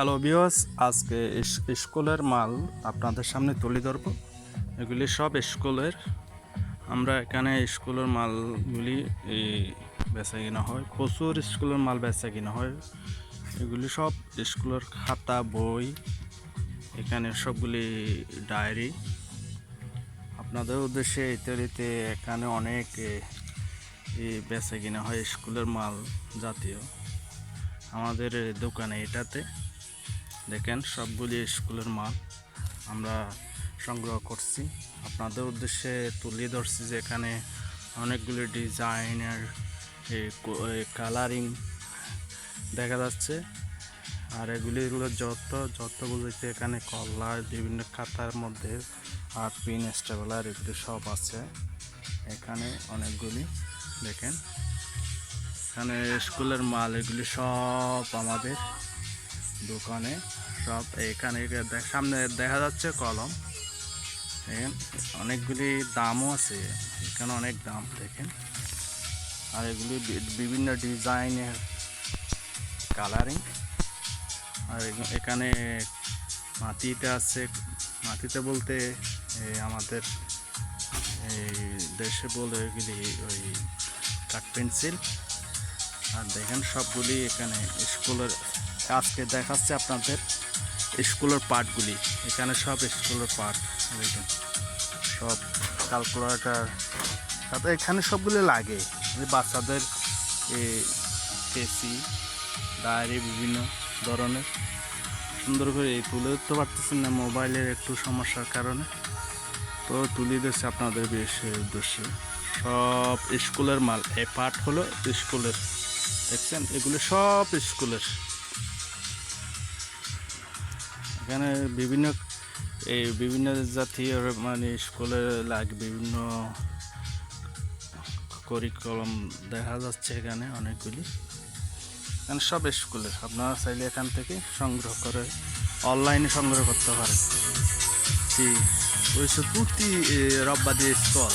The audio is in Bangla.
হ্যালো ভিউয়ার্স, আজকে স্কুলের মাল আপনাদের সামনে তুলে ধরব। এগুলি সব স্কুলের। আমরা এখানে স্কুলের মালগুলি বেচা কিনা হয়, প্রচুর স্কুলের মাল বেচা কিনা হয়। এগুলি সব স্কুলের খাতা, বই, এখানে সবগুলি ডায়েরি। আপনাদের উদ্দেশ্যে ইত্যাদিতে এখানে অনেক বেচা কিনা হয় স্কুলের মাল জাতীয়। আমাদের দোকানে এটাতে দেখেন সবগুলি স্কুলের মাল আমরা সংগ্রহ করছি, আপনাদের উদ্দেশ্যে তুলে ধরছি যে এখানে অনেকগুলি ডিজাইনের কালারিং দেখা যাচ্ছে। আর এগুলো যত বুঝেছে এখানে কলা, বিভিন্ন খাতার মধ্যে আর পিন, স্টেপলার এগুলি সব আছে এখানে অনেকগুলি। দেখেন এখানে স্কুলের মাল এগুলি সব আমাদের দোকানে সব। এখানে সামনে দেখা যাচ্ছে কলম, দেখেন অনেকগুলি দামও আছে এখানে, অনেক দাম দেখেন। আর এগুলি বিভিন্ন ডিজাইনের কালারিং। আর এখানে মাটিতে আছে, মাটিতে বলতে আমাদের এই দেশে বলে এগুলি ওই কাঠ পেন্সিল। আর দেখেন সবগুলি এখানে স্কুলের। আজকে দেখাচ্ছে আপনাদের স্কুলের পার্টগুলি। এখানে সব স্কুলের পার্ট দেখেন, সব ক্যালকুলেটর, তাতে এখানে সবগুলি লাগে বাচ্চাদের কেসি, ডায়েরি, বিভিন্ন ধরনের। সুন্দর করে তুলে ধরতে পারতেছেন না, মোবাইলের একটু সমস্যার কারণে, তো তুলে দিচ্ছে আপনাদের বেশ উদ্দেশ্যে। সব স্কুলের মাল। এই পার্ট হলো স্কুলের, দেখছেন এগুলো সব স্কুলের। এখানে বিভিন্ন জাতীয় মানে স্কুলে লাগে, বিভিন্ন কারিকুলাম দেখা যাচ্ছে এখানে অনেকগুলি। এখানে সব স্কুলের, আপনারা চাইলে এখান থেকে সংগ্রহ করে অনলাইনে সংগ্রহ করতে পারেন। জি, ওই প্রতি রব্বা দিয়ে স্কুল।